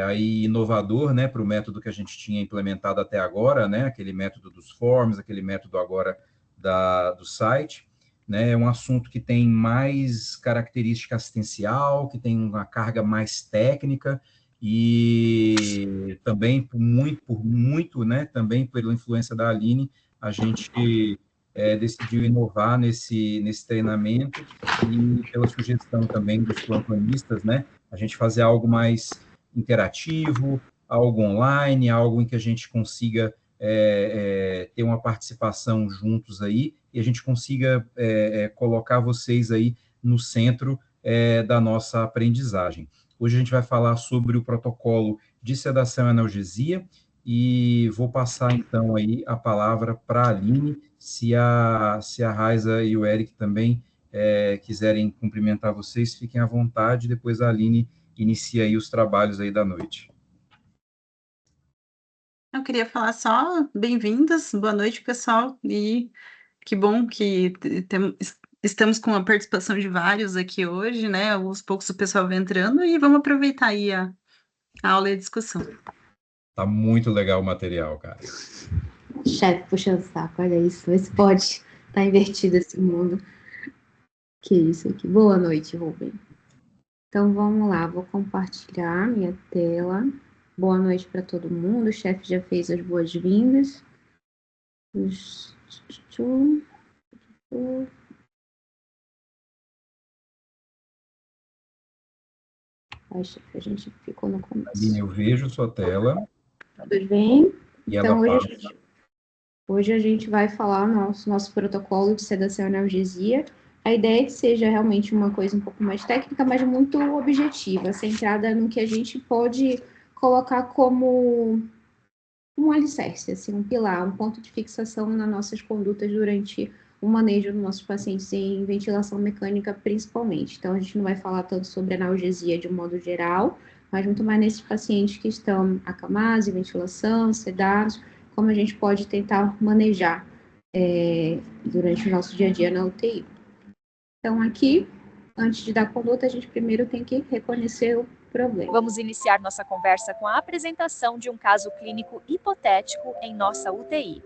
aí inovador, né, para o método que a gente tinha implementado até agora, né, aquele método dos forms, aquele método agora do site, né, é um assunto que tem mais característica assistencial, que tem uma carga mais técnica, e também por muito, né, também pela influência da Aline, a gente decidiu inovar nesse treinamento, e pela sugestão também dos plantonistas, né, a gente fazer algo mais interativo, algo online, algo em que a gente consiga ter uma participação juntos aí, e a gente consiga colocar vocês aí no centro da nossa aprendizagem. Hoje a gente vai falar sobre o protocolo de sedação e analgesia, e vou passar, então, aí a palavra para a Aline, se a Raiza e o Eric também quiserem cumprimentar vocês, fiquem à vontade, depois a Aline inicia aí os trabalhos aí da noite. Eu queria falar só bem-vindas, boa noite, pessoal, e que bom que estamos com a participação de vários aqui hoje, né? Aos poucos o pessoal vai entrando e vamos aproveitar aí a aula e a discussão. Tá muito legal o material, cara. Chefe puxando saco, olha isso, vê se pode. Tá invertido esse mundo. Que isso aqui. Boa noite, Rubem. Então vamos lá, vou compartilhar minha tela. Boa noite para todo mundo. O chefe já fez as boas-vindas. Ai, chefe, a gente ficou no começo. Aline, eu vejo sua tela. Tudo bem? E Então, ela hoje a gente vai falar nosso protocolo de sedação e analgesia. A ideia é que seja realmente uma coisa um pouco mais técnica, mas muito objetiva, centrada no que a gente pode colocar como um alicerce, assim, um pilar, um ponto de fixação nas nossas condutas durante o manejo dos nossos pacientes em ventilação mecânica, principalmente. Então, a gente não vai falar tanto sobre analgesia de um modo geral, mas muito mais nesses pacientes que estão acamados, em ventilação, sedados, como a gente pode tentar manejar durante o nosso dia a dia na UTI. Então, aqui, antes de dar conduta, a gente primeiro tem que reconhecer o problema. Vamos iniciar nossa conversa com a apresentação de um caso clínico hipotético em nossa UTI.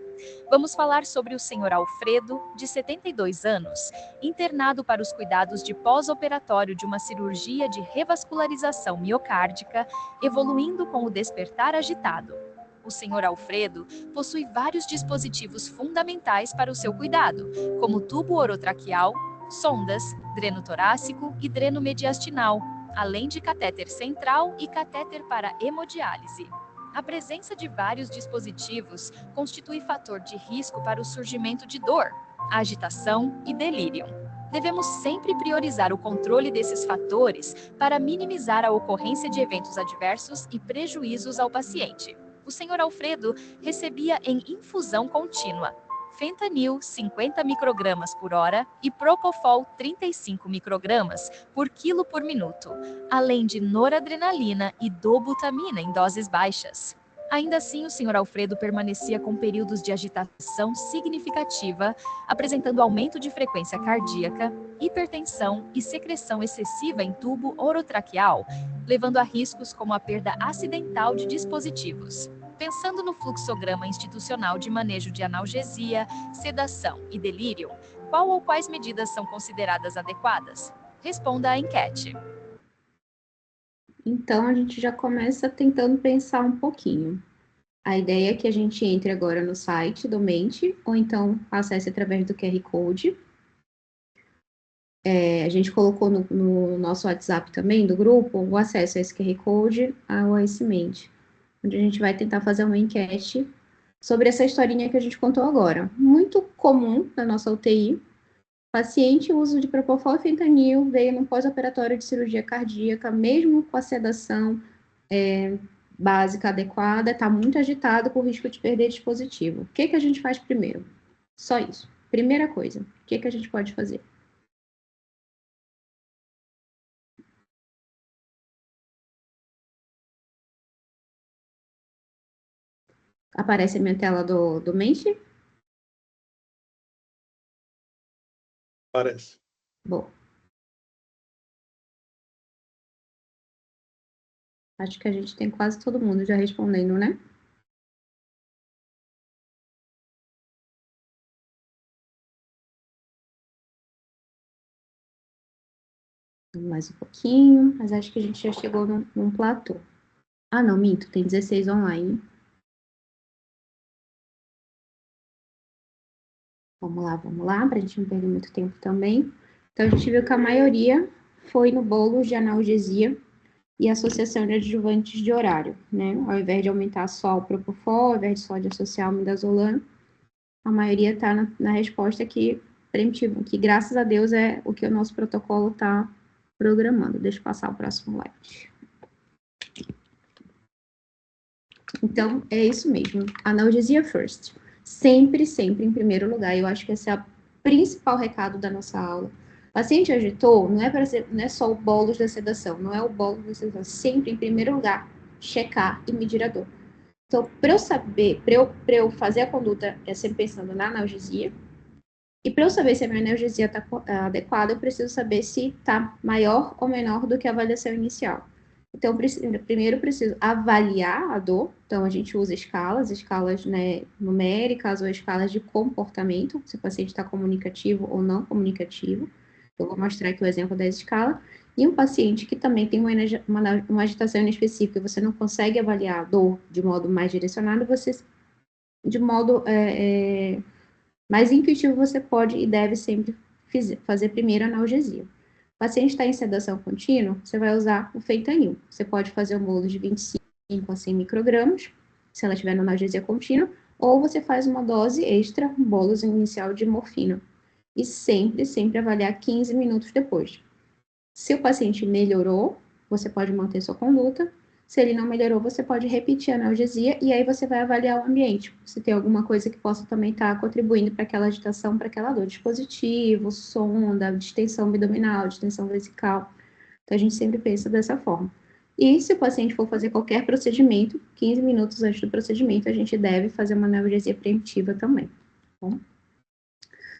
Vamos falar sobre o Sr. Alfredo, de 72 anos, internado para os cuidados de pós-operatório de uma cirurgia de revascularização miocárdica, evoluindo com o despertar agitado. O Sr. Alfredo possui vários dispositivos fundamentais para o seu cuidado, como tubo orotraqueal, sondas, dreno torácico e dreno mediastinal, além de catéter central e catéter para hemodiálise. A presença de vários dispositivos constitui fator de risco para o surgimento de dor, agitação e delírio. Devemos sempre priorizar o controle desses fatores para minimizar a ocorrência de eventos adversos e prejuízos ao paciente. O Sr. Alfredo recebia em infusão contínua fentanil 50 microgramas por hora e propofol 35 microgramas por quilo por minuto, além de noradrenalina e dobutamina em doses baixas. Ainda assim, o Sr. Alfredo permanecia com períodos de agitação significativa, apresentando aumento de frequência cardíaca, hipertensão e secreção excessiva em tubo orotraqueal, levando a riscos como a perda acidental de dispositivos. Pensando no fluxograma institucional de manejo de analgesia, sedação e delírio, qual ou quais medidas são consideradas adequadas? Responda à enquete. Então, a gente já começa tentando pensar um pouquinho. A ideia é que a gente entre agora no site do Mente, ou então acesse através do QR Code. A gente colocou no nosso WhatsApp também, do grupo, o acesso a esse QR Code ao esse Mente, onde a gente vai tentar fazer uma enquete sobre essa historinha que a gente contou agora. Muito comum na nossa UTI, paciente uso de propofol e fentanil veio no pós-operatório de cirurgia cardíaca, mesmo com a sedação básica adequada, está muito agitado com risco de perder dispositivo. O que a gente faz primeiro? Só isso. Primeira coisa, o que a gente pode fazer? Aparece a minha tela do Mente? Aparece. Bom. Acho que a gente tem quase todo mundo já respondendo, né? Mais um pouquinho, mas acho que a gente já chegou num platô. Ah, não, minto, tem 16 online. Vamos lá, para a gente não perder muito tempo também. Então, a gente viu que a maioria foi no bolo de analgesia e associação de adjuvantes de horário, né? Ao invés de aumentar só o Propofol, ao invés de só de associar o midazolam, a maioria está na resposta que preventivo, que graças a Deus é o que o nosso protocolo está programando. Deixa eu passar o próximo slide. Então, é isso mesmo. Analgesia first. Sempre, sempre em primeiro lugar. Eu acho que esse é o principal recado da nossa aula. O paciente agitou, não é só o bolos da sedação, não é o bolos da sedação. Sempre em primeiro lugar, checar e medir a dor. Então, para eu saber, para eu fazer a conduta, é sempre pensando na analgesia. E para eu saber se a minha analgesia está adequada, eu preciso saber se está maior ou menor do que a avaliação inicial. Então, primeiro eu preciso avaliar a dor. Então, a gente usa escalas, né, numéricas ou escalas de comportamento, se o paciente está comunicativo ou não comunicativo. Eu vou mostrar aqui o exemplo da escala. E um paciente que também tem uma agitação específica e você não consegue avaliar a dor de modo mais direcionado, de modo mais intuitivo, você pode e deve sempre fazer primeiro a analgesia. O paciente está em sedação contínua, você vai usar o fentanil. Você pode fazer um bolo de 25 a 100 microgramas, se ela estiver na analgesia contínua, ou você faz uma dose extra, um bolo inicial de morfina. E sempre, sempre avaliar 15 minutos depois. Se o paciente melhorou, você pode manter sua conduta. Se ele não melhorou, você pode repetir a analgesia e aí você vai avaliar o ambiente. Se tem alguma coisa que possa também estar contribuindo para aquela agitação, para aquela dor. Dispositivo, sonda, distensão abdominal, distensão vesical. Então, a gente sempre pensa dessa forma. E se o paciente for fazer qualquer procedimento, 15 minutos antes do procedimento, a gente deve fazer uma analgesia preventiva também. Tá bom?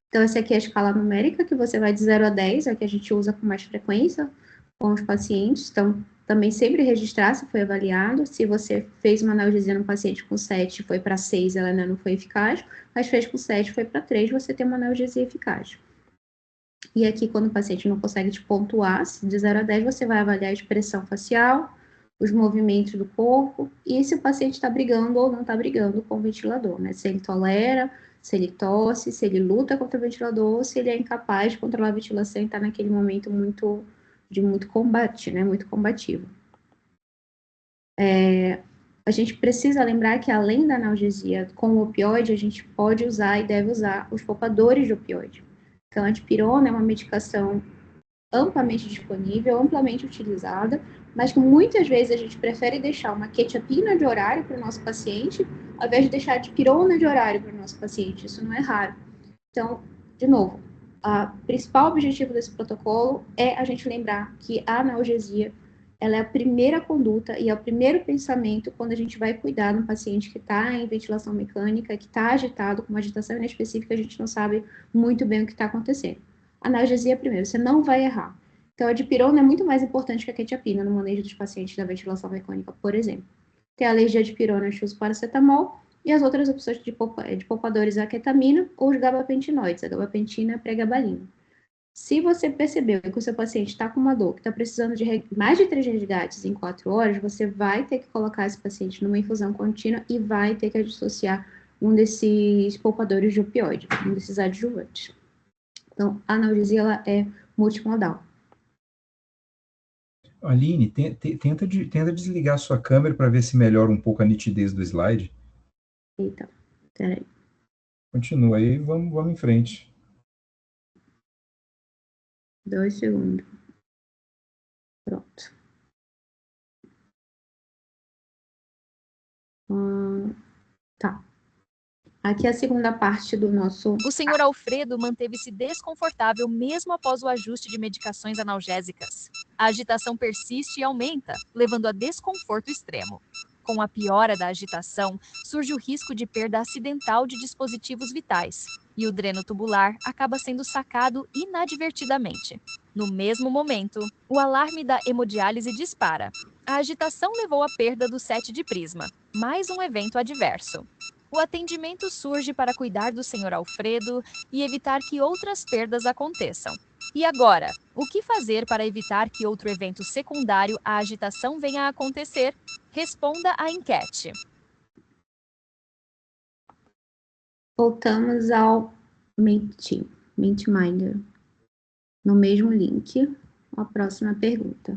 Então, essa aqui é a escala numérica, que você vai de 0 a 10, é a que a gente usa com mais frequência com os pacientes. Então, também sempre registrar se foi avaliado. Se você fez uma analgesia no paciente com 7, foi para 6, ela ainda não foi eficaz, mas fez com 7, foi para 3, você tem uma analgesia eficaz. E aqui, quando o paciente não consegue te pontuar, de 0 a 10, você vai avaliar a expressão facial, os movimentos do corpo, e se o paciente está brigando ou não está brigando com o ventilador, né? Se ele tolera, se ele tosse, se ele luta contra o ventilador, ou se ele é incapaz de controlar a ventilação e está naquele momento de muito combate, né? Muito combativo. A gente precisa lembrar que, além da analgesia com o opioide, a gente pode usar e deve usar os poupadores de opioide. Então, a dipirona é uma medicação amplamente disponível, amplamente utilizada, mas que muitas vezes a gente prefere deixar uma quetiapina de horário para o nosso paciente, ao invés de deixar a dipirona de horário para o nosso paciente. Isso não é raro. Então, de novo, o principal objetivo desse protocolo é a gente lembrar que a analgesia ela é a primeira conduta e é o primeiro pensamento quando a gente vai cuidar de um paciente que está em ventilação mecânica, que está agitado, com uma agitação inespecífica, a gente não sabe muito bem o que está acontecendo. Analgesia primeiro, você não vai errar. Então, a dipirona é muito mais importante que a quetiapina no manejo dos pacientes da ventilação mecânica, por exemplo. Tem a alergia à dipirona, a gente usa paracetamol, e as outras opções de poupadores é a ketamina ou os gabapentinoides, a gabapentina e a pregabalina. Se você percebeu que o seu paciente está com uma dor, que está precisando de mais de 3 resgates em 4 horas, você vai ter que colocar esse paciente numa infusão contínua e vai ter que associar um desses poupadores de opioide, um desses adjuvantes. Então, a analgesia ela é multimodal. Aline, tenta desligar a sua câmera para ver se melhora um pouco a nitidez do slide. Eita, peraí. Continua aí, vamos em frente. 2 segundos. Pronto. Tá. Aqui é a segunda parte do nosso... O senhor Alfredo manteve-se desconfortável mesmo após o ajuste de medicações analgésicas. A agitação persiste e aumenta, levando a desconforto extremo. Com a piora da agitação, surge o risco de perda acidental de dispositivos vitais, e o dreno tubular acaba sendo sacado inadvertidamente. No mesmo momento, o alarme da hemodiálise dispara. A agitação levou à perda do set de prisma, mais um evento adverso. O atendimento surge para cuidar do Sr. Alfredo e evitar que outras perdas aconteçam. E agora, o que fazer para evitar que outro evento secundário à agitação venha a acontecer? Responda à enquete. Voltamos ao MintMinder. No mesmo link, a próxima pergunta.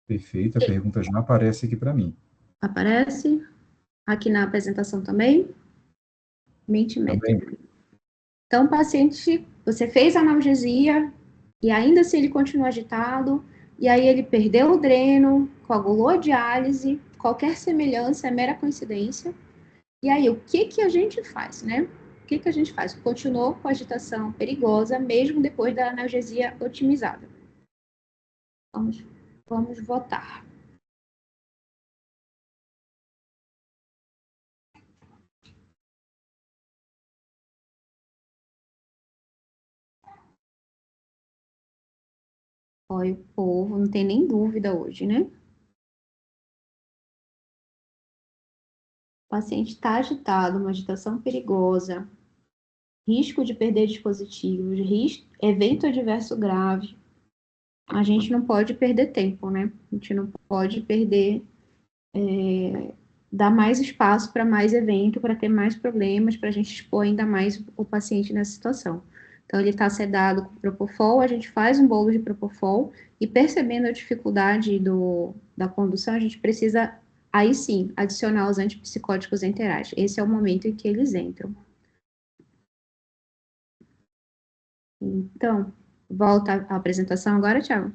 Perfeito, a pergunta já aparece aqui para mim. Aparece aqui na apresentação também? MintMinder. Então, paciente, você fez a analgesia e ainda assim ele continua agitado, e aí ele perdeu o dreno, coagulou a diálise, qualquer semelhança é mera coincidência. E aí, o que a gente faz, né? O que a gente faz? Continuou com a agitação perigosa, mesmo depois da analgesia otimizada. Vamos votar. Olha, o povo, não tem nem dúvida hoje, né? O paciente está agitado, uma agitação perigosa, risco de perder dispositivos, evento adverso grave. A gente não pode perder tempo, né? A gente não pode perder, dar mais espaço para mais evento, para ter mais problemas, para a gente expor ainda mais o paciente nessa situação. Então, ele está sedado com Propofol, a gente faz um bolo de Propofol e, percebendo a dificuldade da condução, a gente precisa, aí sim, adicionar os antipsicóticos enterais. Esse é o momento em que eles entram. Então, volta à apresentação agora, Thiago.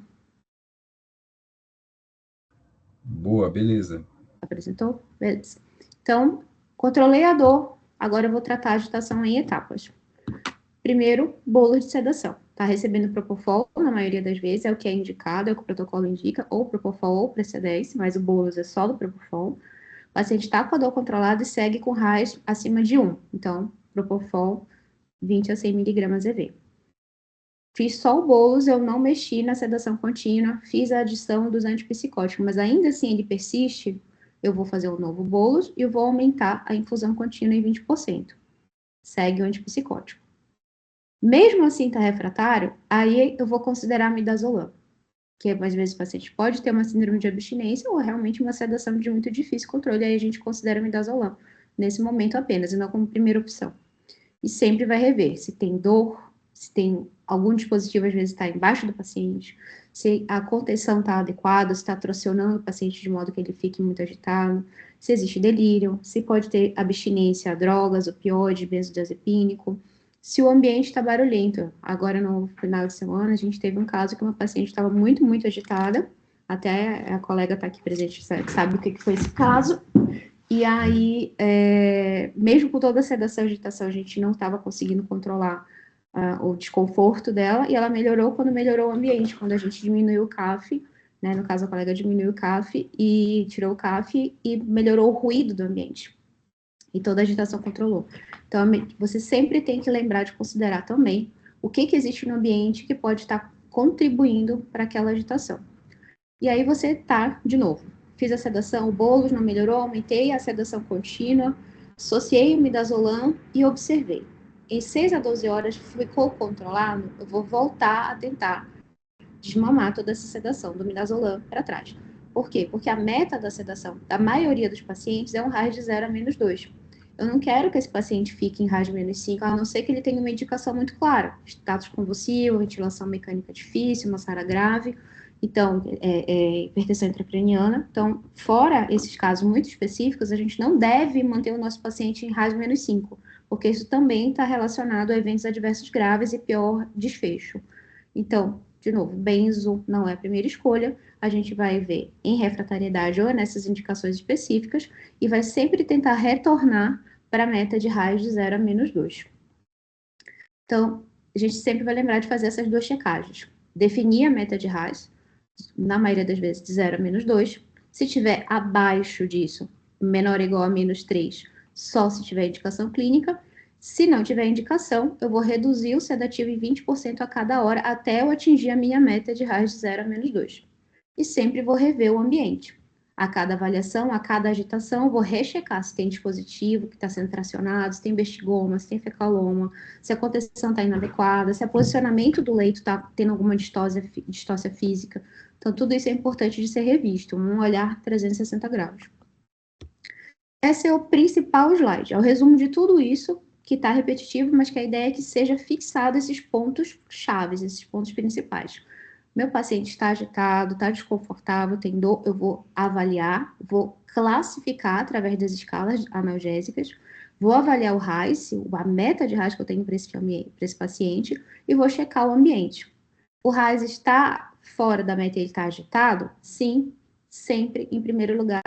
Boa, beleza. Apresentou? Beleza. Então, controlei a dor, agora eu vou tratar a agitação em etapas. Primeiro, bolo de sedação. Está recebendo Propofol, na maioria das vezes, é o que é indicado, é o que o protocolo indica, ou Propofol ou Precedex, mas o bolo é só do Propofol. O paciente está com a dor controlada e segue com RAIS acima de 1. Então, Propofol, 20 a 100 mg EV. Fiz só o bolos, eu não mexi na sedação contínua, fiz a adição dos antipsicóticos, mas ainda assim ele persiste, eu vou fazer um novo bolos e eu vou aumentar a infusão contínua em 20%. Segue o antipsicótico. Mesmo assim está refratário, aí eu vou considerar midazolam, que às vezes o paciente pode ter uma síndrome de abstinência ou realmente uma sedação de muito difícil controle, aí a gente considera midazolam nesse momento apenas, e não como primeira opção. E sempre vai rever se tem dor, se tem algum dispositivo, às vezes, está embaixo do paciente, se a contenção está adequada, se está tracionando o paciente de modo que ele fique muito agitado, se existe delírio, se pode ter abstinência a drogas, opioide, benzodiazepínico, se o ambiente está barulhento. Agora, no final de semana, a gente teve um caso que uma paciente estava muito, muito agitada, até a colega está aqui presente, sabe o que foi esse caso. E aí, mesmo com toda a sedação e agitação, a gente não estava conseguindo controlar o desconforto dela, e ela melhorou quando melhorou o ambiente, quando a gente diminuiu o CAF, né, no caso a colega diminuiu o CAF e tirou o CAF e melhorou o ruído do ambiente. E toda a agitação controlou. Então, você sempre tem que lembrar de considerar também o que existe no ambiente que pode estar contribuindo para aquela agitação. E aí você tá, de novo, fiz a sedação, o bolos não melhorou, aumentei a sedação contínua, associei o midazolam e observei. Em 6 a 12 horas ficou controlado, eu vou voltar a tentar desmamar toda essa sedação do midazolam para trás. Por quê? Porque a meta da sedação da maioria dos pacientes é um RAS de 0 a -2. Eu não quero que esse paciente fique em RAS -5, a não ser que ele tenha uma indicação muito clara. Status convulsivo, ventilação mecânica difícil, uma SARA grave, então, hipertensão intracraniana. Então, fora esses casos muito específicos, a gente não deve manter o nosso paciente em RAS -5, porque isso também está relacionado a eventos adversos graves e pior desfecho. Então, de novo, benzo não é a primeira escolha, a gente vai ver em refratariedade ou nessas indicações específicas e vai sempre tentar retornar para a meta de RAS de 0 a -2. Então, a gente sempre vai lembrar de fazer essas duas checagens. Definir a meta de RAS, na maioria das vezes, de 0 a -2. Se tiver abaixo disso, menor ou igual a -3, só se tiver indicação clínica. Se não tiver indicação, eu vou reduzir o sedativo em 20% a cada hora até eu atingir a minha meta de RAS de 0 a -2. e sempre vou rever o ambiente. A cada avaliação, a cada agitação, eu vou rechecar se tem dispositivo que está sendo tracionado, se tem bestigoma, se tem fecaloma, se a contenção está inadequada, se o posicionamento do leito está tendo alguma distócia física. Então, tudo isso é importante de ser revisto, um olhar 360 graus. Esse é o principal slide, é o resumo de tudo isso, que está repetitivo, mas que a ideia é que seja fixado esses pontos chaves, esses pontos principais. Meu paciente está agitado, está desconfortável, tem dor, eu vou avaliar, vou classificar através das escalas analgésicas, vou avaliar o RAIS, a meta de RAIS que eu tenho para esse paciente, e vou checar o ambiente. O RAIS está fora da meta e ele está agitado? Sim, sempre em primeiro lugar,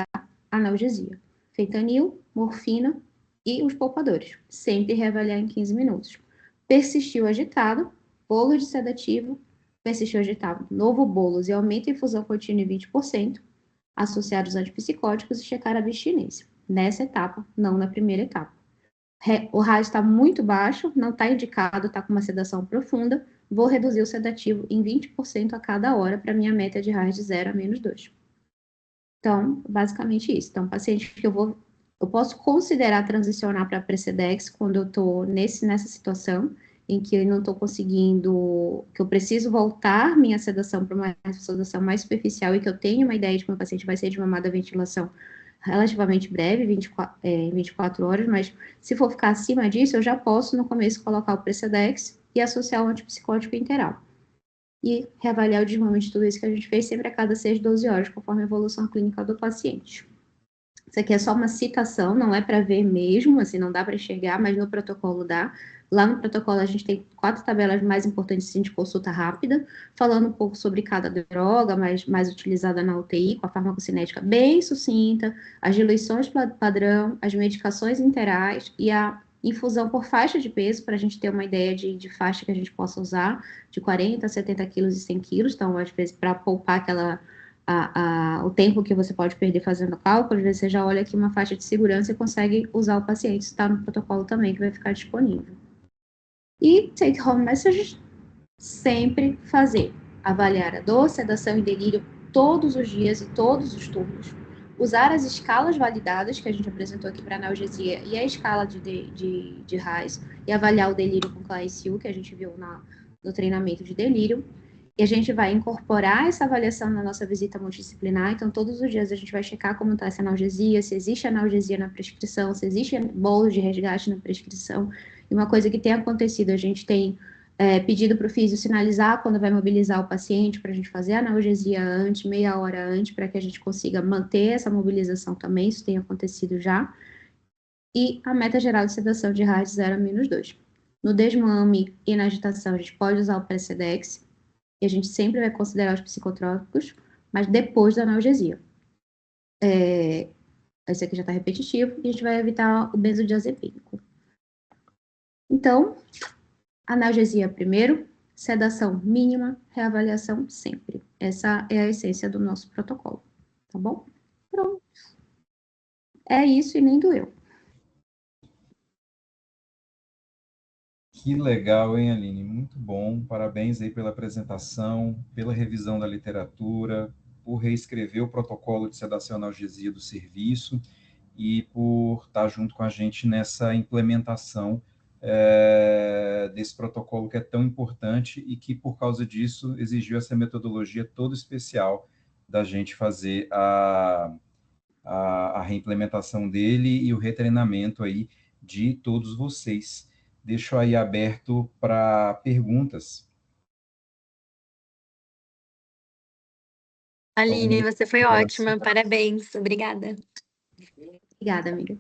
analgesia. Fentanil, morfina e os poupadores. Sempre reavaliar em 15 minutos. Persistiu agitado, bolo de sedativo, persistiu agitado, novo bolos e aumenta a infusão contínua em 20%, associar os antipsicóticos e checar a abstinência. Nessa etapa, não na primeira etapa. O RAIS está muito baixo, não está indicado, está com uma sedação profunda, vou reduzir o sedativo em 20% a cada hora para minha meta de RAIS de 0 a menos 2. Então, basicamente isso. Então, paciente que eu posso considerar transicionar para Precedex quando eu estou nessa situação, em que eu não estou conseguindo, que eu preciso voltar minha sedação para uma sedação mais superficial e que eu tenho uma ideia de que o meu paciente vai ser de mamada ventilação relativamente breve, 24 horas, mas se for ficar acima disso, eu já posso no começo colocar o Precedex e associar o antipsicótico interal. E reavaliar o desenvolvimento de tudo isso que a gente fez sempre a cada 6, 12 horas, conforme a evolução clínica do paciente. Isso aqui é só uma citação, não é para ver mesmo, assim, não dá para enxergar, mas no protocolo dá. Lá no protocolo a gente tem 4 tabelas mais importantes assim, de consulta rápida, falando um pouco sobre cada droga mais utilizada na UTI, com a farmacocinética bem sucinta, as diluições padrão, as medicações interais e a infusão por faixa de peso, para a gente ter uma ideia de faixa que a gente possa usar, de 40, 70 quilos e 100 quilos, então às vezes para poupar o tempo que você pode perder fazendo cálculo, às vezes você já olha aqui uma faixa de segurança e consegue usar o paciente, está no protocolo também, que vai ficar disponível. E take home messages, sempre fazer, avaliar a dor, sedação e delírio todos os dias e todos os turnos, usar as escalas validadas que a gente apresentou aqui para analgesia e a escala de RAIS, e avaliar o delírio com CLAISU, que a gente viu no treinamento de delírio. E a gente vai incorporar essa avaliação na nossa visita multidisciplinar, então todos os dias a gente vai checar como está essa analgesia, se existe analgesia na prescrição, se existe bolos de resgate na prescrição. E uma coisa que tem acontecido, a gente tem pedido para o físio sinalizar quando vai mobilizar o paciente, para a gente fazer a analgesia antes, meia hora antes, para que a gente consiga manter essa mobilização também, isso tem acontecido já. E a meta geral de sedação de RAIS 0 a menos 2. No desmame e na agitação, a gente pode usar o Precedex, e a gente sempre vai considerar os psicotrópicos, mas depois da analgesia. Esse aqui já está repetitivo, e a gente vai evitar o benzodiazepínico. Então, analgesia primeiro, sedação mínima, reavaliação sempre. Essa é a essência do nosso protocolo, tá bom? Pronto. É isso e nem doeu. Que legal, hein, Aline? Muito bom. Parabéns aí pela apresentação, pela revisão da literatura, por reescrever o protocolo de sedação e analgesia do serviço e por estar junto com a gente nessa implementação desse protocolo que é tão importante e que, por causa disso, exigiu essa metodologia toda especial da gente fazer a reimplementação dele e o retreinamento aí de todos vocês. Deixo aí aberto para perguntas. Aline, você foi ótima, parabéns, obrigada. Obrigada, amiga.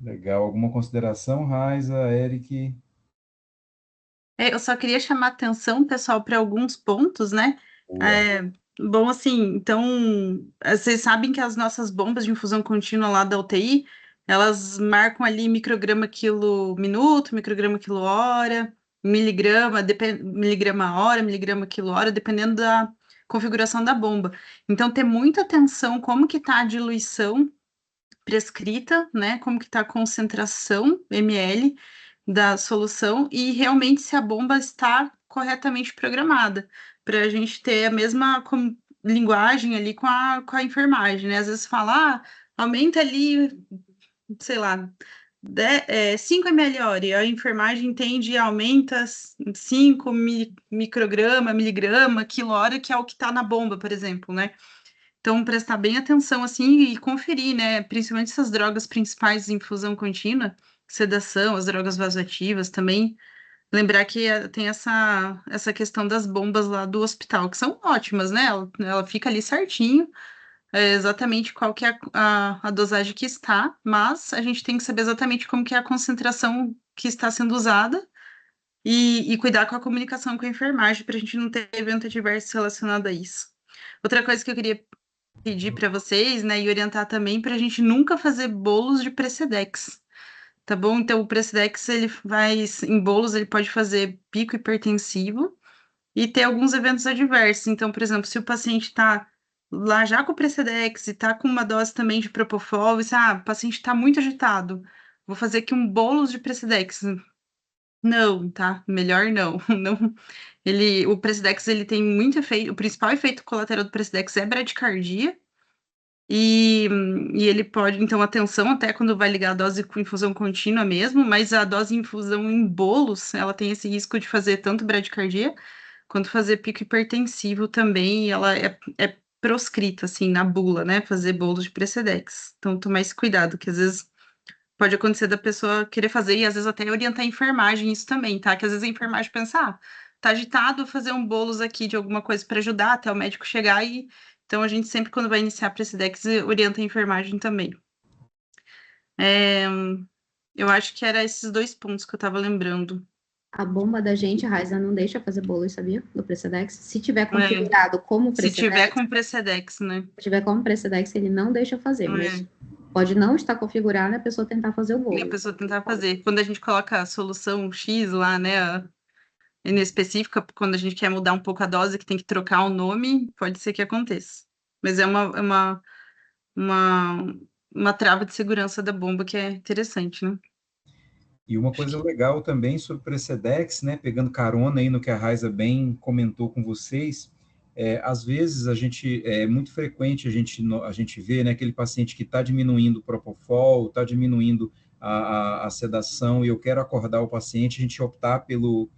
Legal. Alguma consideração, Raiza, Eric? Eu só queria chamar a atenção, pessoal, para alguns pontos, né? Bom, assim, então, vocês sabem que as nossas bombas de infusão contínua lá da UTI, elas marcam ali micrograma quilo minuto, micrograma quilo hora, miligrama hora, miligrama quilo hora, dependendo da configuração da bomba. Então, ter muita atenção como que está a diluição prescrita, né? Como que está a concentração ml da solução e realmente se a bomba está corretamente programada, para a gente ter a mesma linguagem ali com a enfermagem, né? Às vezes fala, aumenta ali, sei lá, 5 ml hora, e a enfermagem entende e aumenta 5 micrograma, miligrama, quilo-hora, que é o que está na bomba, por exemplo, né? Então, prestar bem atenção, assim, e conferir, né? Principalmente essas drogas principais de infusão contínua, sedação, as drogas vasoativas também. Lembrar que tem essa questão das bombas lá do hospital, que são ótimas, né? Ela fica ali certinho, exatamente qual que é a dosagem que está, mas a gente tem que saber exatamente como que é a concentração que está sendo usada e cuidar com a comunicação com a enfermagem para a gente não ter evento adverso relacionado a isso. Outra coisa que eu queria pedir para vocês, né, e orientar também para a gente nunca fazer bolos de Precedex, tá bom? Então, o Precedex, ele vai, em bolos, ele pode fazer pico hipertensivo e ter alguns eventos adversos. Então, por exemplo, se o paciente está lá já com o Precedex e está com uma dose também de Propofol, o paciente está muito agitado, vou fazer aqui um bolos de Precedex. Não, tá? Melhor não. Não. O Precedex, ele tem muito efeito, o principal efeito colateral do Precedex é bradicardia, e ele pode, então, atenção até quando vai ligar a dose com infusão contínua mesmo, mas a dose de infusão em bolos, ela tem esse risco de fazer tanto bradicardia, quanto fazer pico hipertensivo também, e ela é proscrita, assim, na bula, né, fazer bolos de Precedex. Então, tomar esse cuidado, que às vezes pode acontecer da pessoa querer fazer, e às vezes até orientar a enfermagem isso também, tá? Que às vezes a enfermagem pensa, tá agitado, vou fazer um bolos aqui de alguma coisa para ajudar até o médico chegar e... Então, a gente sempre, quando vai iniciar a Precedex, orienta a enfermagem também. Eu acho que era esses 2 pontos que eu tava lembrando. A bomba da gente, Raiza, não deixa fazer bolos, sabia? Do Precedex. Se tiver configurado como Precedex... Se tiver com Precedex, né? Se tiver como Precedex, ele não deixa fazer, mas pode não estar configurado e a pessoa tentar fazer o bolo. E a pessoa tentar fazer. Quando a gente coloca a solução X lá, né, específica, quando a gente quer mudar um pouco a dose, que tem que trocar o nome, pode ser que aconteça. Mas é uma trava de segurança da bomba que é interessante, né? E uma coisa legal também sobre o Precedex, né, pegando carona aí no que a Raiza bem comentou com vocês, às vezes é muito frequente a gente vê, né, aquele paciente que está diminuindo o Propofol, está diminuindo a sedação, e eu quero acordar o paciente, a gente optar pelo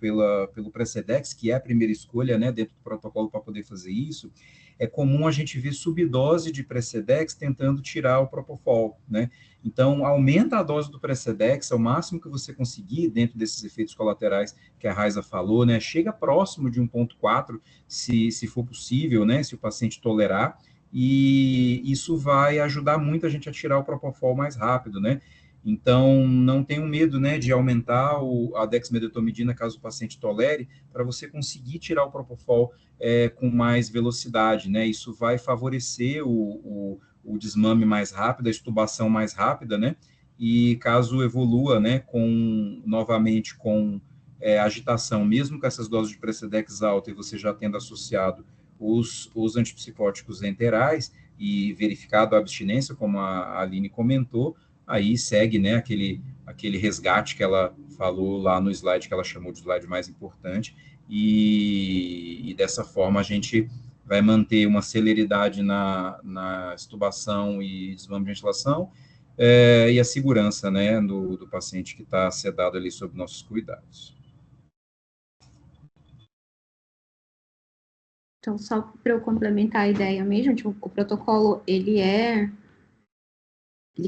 Precedex, que é a primeira escolha, né, dentro do protocolo para poder fazer isso. É comum a gente ver subdose de Precedex tentando tirar o Propofol, né? Então, aumenta a dose do Precedex ao máximo que você conseguir dentro desses efeitos colaterais que a Raiza falou, né? Chega próximo de 1,4, se for possível, né? Se o paciente tolerar, e isso vai ajudar muito a gente a tirar o Propofol mais rápido, né? Então, não tenham medo, né, de aumentar a dexmedetomidina caso o paciente tolere, para você conseguir tirar o Propofol com mais velocidade, né? Isso vai favorecer o desmame mais rápido, a extubação mais rápida, né? E caso evolua, né, novamente com agitação, mesmo com essas doses de Precedex alta e você já tendo associado os antipsicóticos enterais e verificado a abstinência, como a Aline comentou, aí segue, né, aquele resgate que ela falou lá no slide, que ela chamou de slide mais importante, e dessa forma a gente vai manter uma celeridade na extubação e desmame de ventilação, e a segurança, né, do paciente que está sedado ali sob nossos cuidados. Então, só para eu complementar a ideia mesmo, tipo, o protocolo, ele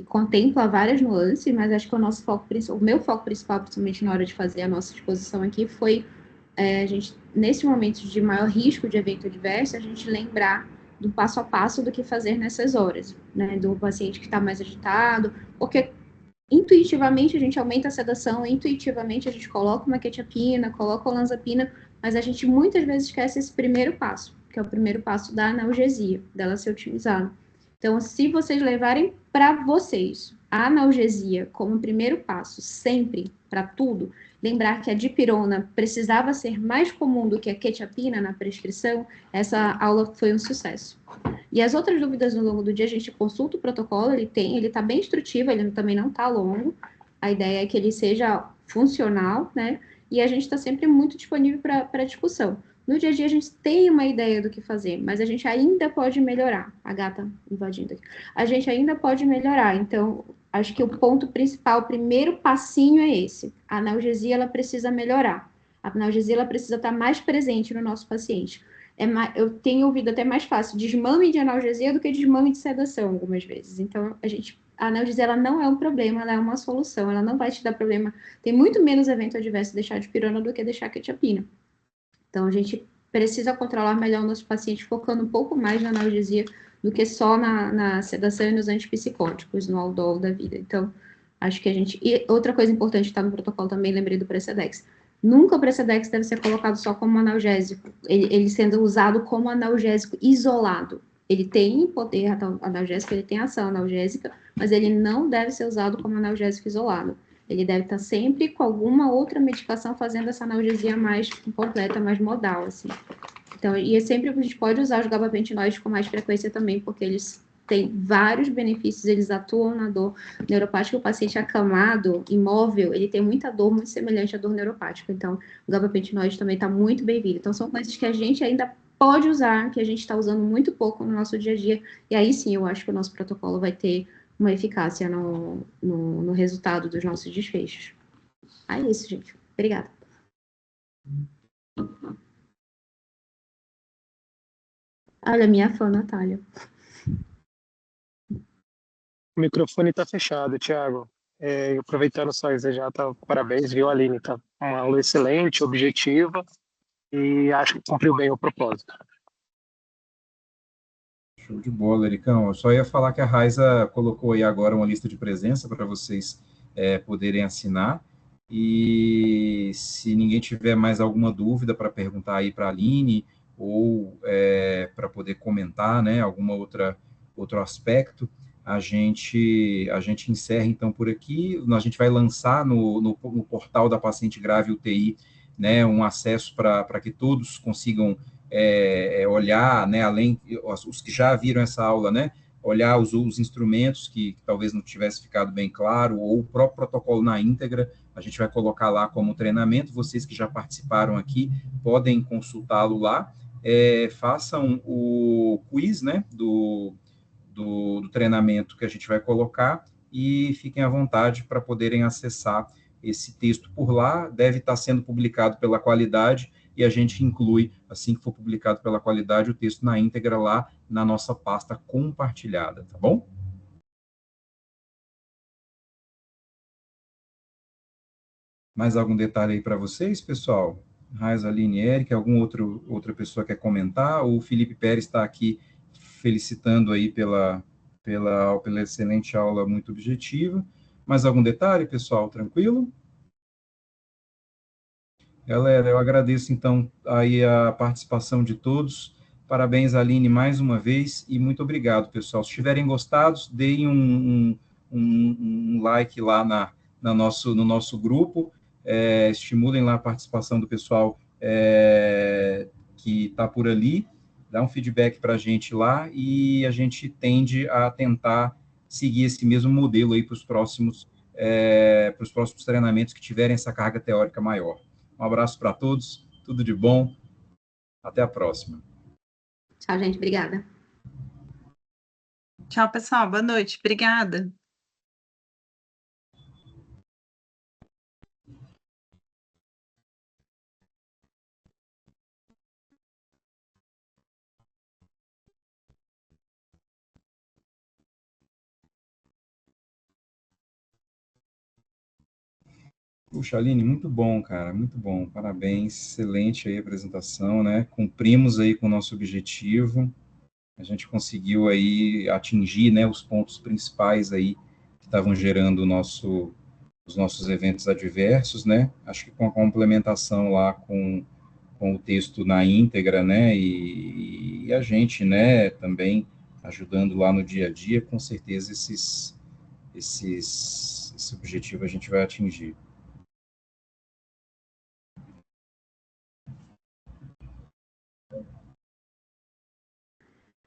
contempla várias nuances, mas acho que o meu foco principal, principalmente na hora de fazer a nossa exposição aqui, foi a gente, nesse momento de maior risco de evento adverso, a gente lembrar do passo a passo do que fazer nessas horas, né, do paciente que está mais agitado, porque intuitivamente a gente aumenta a sedação, intuitivamente a gente coloca uma quetiapina, coloca olanzapina, mas a gente muitas vezes esquece esse primeiro passo, que é o primeiro passo da analgesia, dela ser otimizada. Então, se vocês levarem para vocês a analgesia como primeiro passo, sempre, para tudo, lembrar que a dipirona precisava ser mais comum do que a quetiapina na prescrição, essa aula foi um sucesso. E as outras dúvidas no longo do dia, a gente consulta o protocolo, ele está bem instrutivo, ele também não está longo, a ideia é que ele seja funcional, né? E a gente está sempre muito disponível para discussão. No dia a dia a gente tem uma ideia do que fazer, mas a gente ainda pode melhorar. A gata invadindo aqui. A gente ainda pode melhorar. Então, acho que o ponto principal, o primeiro passinho é esse. A analgesia, ela precisa melhorar. A analgesia, ela precisa estar mais presente no nosso paciente. Eu tenho ouvido até mais fácil desmame de analgesia do que desmame de sedação, algumas vezes. Então, a analgesia, ela não é um problema, ela é uma solução. Ela não vai te dar problema. Tem muito menos evento adverso deixar de pirona do que deixar quetiapina. Então, a gente precisa controlar melhor o nosso paciente, focando um pouco mais na analgesia do que só na sedação e nos antipsicóticos, no Aldol da vida. Então, acho que a gente... E outra coisa importante que está no protocolo também, lembrei do Precedex. Nunca o Precedex deve ser colocado só como analgésico, ele sendo usado como analgésico isolado. Ele tem poder analgésico, ele tem ação analgésica, mas ele não deve ser usado como analgésico isolado. Ele deve estar sempre com alguma outra medicação fazendo essa analgesia mais completa, mais modal, assim. Então, e sempre a gente pode usar os gabapentinoides com mais frequência também, porque eles têm vários benefícios, eles atuam na dor neuropática. O paciente acamado, imóvel, ele tem muita dor muito semelhante à dor neuropática. Então, o gabapentinoide também está muito bem-vindo. Então, são coisas que a gente ainda pode usar, que a gente está usando muito pouco no nosso dia a dia. E aí sim, eu acho que o nosso protocolo vai ter uma eficácia no resultado dos nossos desfechos. É isso, gente. Obrigada. Olha, minha fã, Natália. O microfone está fechado, Thiago. Aproveitando só desejar, parabéns, viu, Aline? Tá uma aula excelente, objetiva, e acho que cumpriu bem o propósito. Show de bola, Ericão. Eu só ia falar que a Raiza colocou aí agora uma lista de presença para vocês poderem assinar. E se ninguém tiver mais alguma dúvida para perguntar aí para a Aline ou para poder comentar, né, outro aspecto, a gente encerra então por aqui. A gente vai lançar no portal da Paciente Grave UTI, né, um acesso para que todos consigam olhar, né, além, os que já viram essa aula, né, olhar os instrumentos que talvez não tivesse ficado bem claro, ou o próprio protocolo na íntegra, a gente vai colocar lá como treinamento. Vocês que já participaram aqui podem consultá-lo lá, façam o quiz, né, do treinamento que a gente vai colocar, e fiquem à vontade para poderem acessar esse texto por lá. Deve estar sendo publicado pela Qualidade, e a gente inclui, assim que for publicado pela Qualidade, o texto na íntegra lá na nossa pasta compartilhada, tá bom? Mais algum detalhe aí para vocês, pessoal? Raiz, Aline, Eric, outra pessoa quer comentar? O Felipe Pérez está aqui felicitando aí pela excelente aula, muito objetiva. Mais algum detalhe, pessoal? Tranquilo? Galera, eu agradeço, então, aí a participação de todos. Parabéns, Aline, mais uma vez, e muito obrigado, pessoal. Se tiverem gostado, deem um like lá no nosso grupo, estimulem lá a participação do pessoal que está por ali, dá um feedback para a gente lá, e a gente tende a tentar seguir esse mesmo modelo aí para os próximos treinamentos que tiverem essa carga teórica maior. Um abraço para todos, tudo de bom, até a próxima. Tchau, gente, obrigada. Tchau, pessoal, boa noite, obrigada. Puxa, Aline, muito bom, cara, muito bom, parabéns, excelente aí a apresentação, né? Cumprimos aí com o nosso objetivo, a gente conseguiu aí atingir, né, os pontos principais aí que estavam gerando os nossos eventos adversos, né? Acho que com a complementação lá com o texto na íntegra, né, e a gente, né, também ajudando lá no dia a dia, com certeza esse objetivo a gente vai atingir.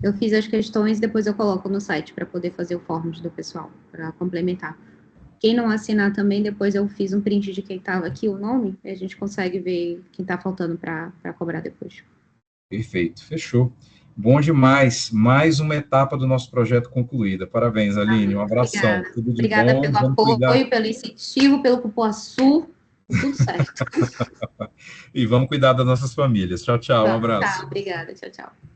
Eu fiz as questões, depois eu coloco no site para poder fazer o forms do pessoal, para complementar. Quem não assinar também, depois eu fiz um print de quem estava aqui, o nome, e a gente consegue ver quem está faltando para cobrar depois. Perfeito, fechou. Bom demais. Mais uma etapa do nosso projeto concluída. Parabéns, Aline. Um abração. Obrigada. Tudo de Obrigada bom. pelo Vamos apoio, cuidar... pelo incentivo, pelo cupuaçu. Tudo certo. E vamos cuidar das nossas famílias. Tchau, tchau. Um abraço. Tchau, obrigada. Tchau, tchau.